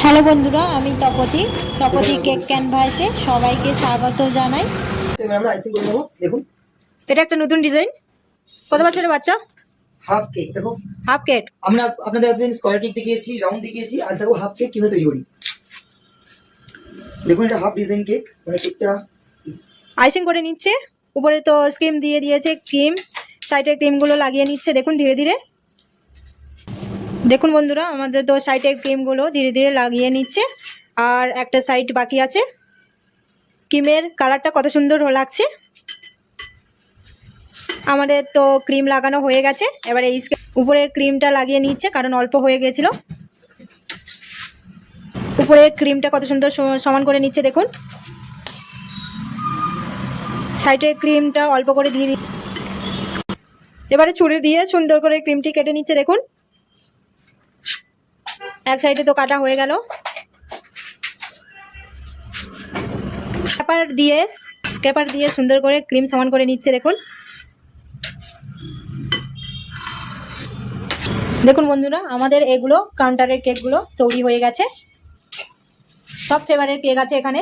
Hello বন্ধুরা, আমি Tapati cake ক্যানভাসে সবাইকে স্বাগত জানাই। এবার আমরা আইসিং করে নেবো। দেখুন, এটা একটা নতুন ডিজাইন। কত বছরের বাচ্চা? Half cake. দেখো, হাফ কেক। আমরা আপনাদের এতদিন স্কোয়ার কেক দেখিয়েছি, রাউন্ড দেখিয়েছি, আর দেখো হাফ কেক কিভাবে তৈরি করি। দেখুন, এটা হাফ ডিজাইন কেক, মানে কেকটা আইসিং করে নিচ্ছে। উপরে তো ক্রিম দিয়ে দিয়েছে, ক্রিম সাইডে ক্রিমগুলো লাগিয়ে নিচ্ছে। দেখুন ধীরে ধীরে, দেখুন বন্ধুরা, আমাদের তো সাইডের ক্রিমগুলো ধীরে ধীরে লাগিয়ে নিচ্ছে। আর একটা সাইড বাকি আছে। ক্রিমের কালারটা কত সুন্দর লাগছে। আমাদের তো ক্রিম লাগানো হয়ে গেছে। এবারে এই উপরের ক্রিমটা লাগিয়ে নিচ্ছে, কারণ অল্প হয়ে গেছিল। উপরের ক্রিমটা কত সুন্দর সমান করে নিচ্ছে। দেখুন, সাইডের ক্রিমটা অল্প করে দিয়ে এবারে ছুরি দিয়ে সুন্দর করে ক্রিমটি কেটে নিচ্ছে। দেখুন, এক সাইডে তো কাটা হয়ে গেল। স্ক্যাপার দিয়ে সুন্দর করে ক্রিম সমান করে নিচ্ছে। দেখুন দেখুন বন্ধুরা, আমাদের এগুলো কাউন্টারের কেকগুলো তৈরি হয়ে গেছে। সব ফ্লেভারের কেক আছে এখানে।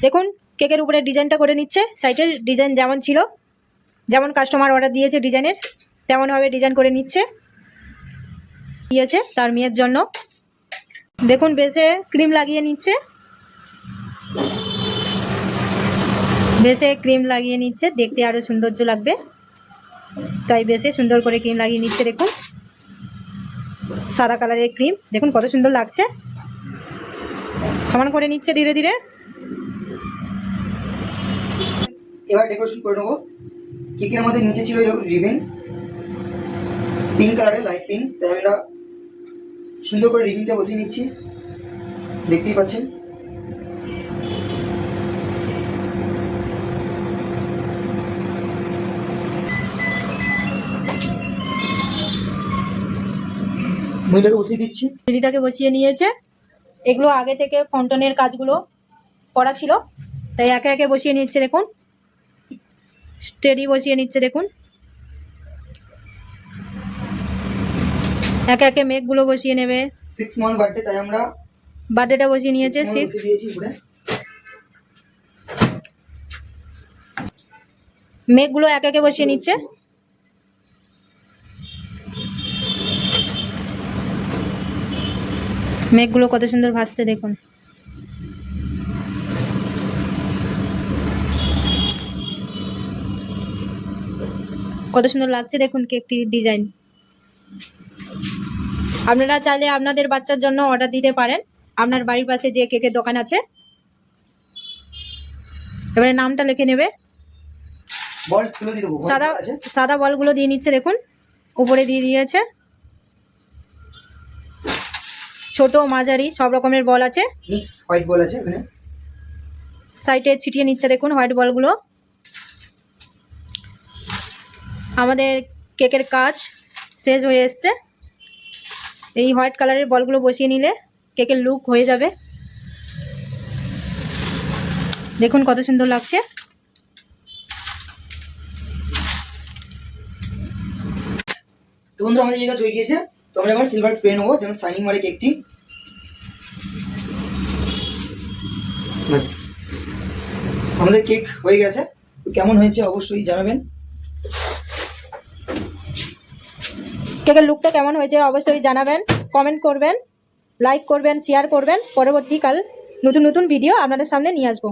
দেখুন, কেকের উপরে ডিজাইনটা করে নিচ্ছে। সাইডের ডিজাইন যেমন ছিল, যেমন কাস্টমার অর্ডার দিয়েছে ডিজাইনের, তেমনভাবে ডিজাইন করে নিচ্ছে। দিয়েছে তার মেয়ের জন্য। দেখুন, বেসে ক্রিম লাগিয়ে নিচ্ছে। বেসে ক্রিম লাগিয়ে নিচ্ছে, দেখতে আরো সৌন্দর্য লাগবে, তাই বেসে সুন্দর করে ক্রিম লাগিয়ে নিচ্ছে। দেখুন, সাদা কালারের ক্রিম, দেখুন কত সুন্দর লাগছে। সমান করে নিচ্ছে ধীরে ধীরে। এবার ডেকোরেশন করে নেবো। কেকের মধ্যে নিচে ছিল এরকম রিবেন, পিঙ্ক কালারের, লাইট পিঙ্ক। তাই আমরা সুন্দর করে রিবিনটা বসিয়ে নিচ্ছি, দেখতেই পাচ্ছেন। মহিলাকে বসিয়ে দিচ্ছি। দিদিটাকে বসিয়ে নিয়েছে। এগুলো আগে থেকে ফন্টনের কাজগুলো করা ছিল, তাই একে একে বসিয়ে নিচ্ছে। দেখুন, স্টেডি বসিয়ে নিচ্ছে। দেখুন, একে একে মেঘগুলো বসিয়ে নেবে। 6 মান্থ বার্থডে, তাই আমরা বার্থডেটা বসিয়ে নিয়েছে। 6 দিয়েছি উপরে। মেঘগুলো একে একে বসিয়ে নিচ্ছে। মেঘগুলো কত সুন্দর ভাসছে। দেখুন, কত সুন্দর লাগছে। দেখুন কেকটির ডিজাইন। আপনারা চাইলে আপনাদের বাচ্চার জন্য অর্ডার দিতে পারেন। আপনার বাড়ির পাশে যে কেকের দোকান আছে, এবারে নামটা লিখে নেবে। সাদা বলগুলো দিয়ে নিচ্ছে। দেখুন, উপরে দিয়ে দিয়েছে। ছোট মাঝারি সব রকমের বল আছে। মিক্স হোয়াইট বল আছে এখানে। সাইডে ছিটিয়ে নিচ্ছে। দেখুন হোয়াইট বলগুলো। আমাদের কেকের কাজ শেষ হয়ে এসছে। এই হোয়াইট কালারের বলগুলো বসিয়ে নিলে কেকের লুক হয়ে যাবে। দেখুন কত সুন্দর লাগছে। তো বন্ধুরা, আমাদের জায়গা হয়ে গিয়েছে। তো আমরা এবার সিলভার স্প্রে নেবো, যেন শাইনিং মারে কেকটি। বাস, আমাদের কেক হয়ে গেছে। তো কেমন হয়েছে অবশ্যই জানাবেন। কেকের লুকটা কেমন হয়েছে অবশ্যই জানাবেন, কমেন্ট করবেন, লাইক করবেন, শেয়ার করবেন। পরবর্তীকাল নতুন নতুন ভিডিও আপনাদের সামনে নিয়ে আসবো।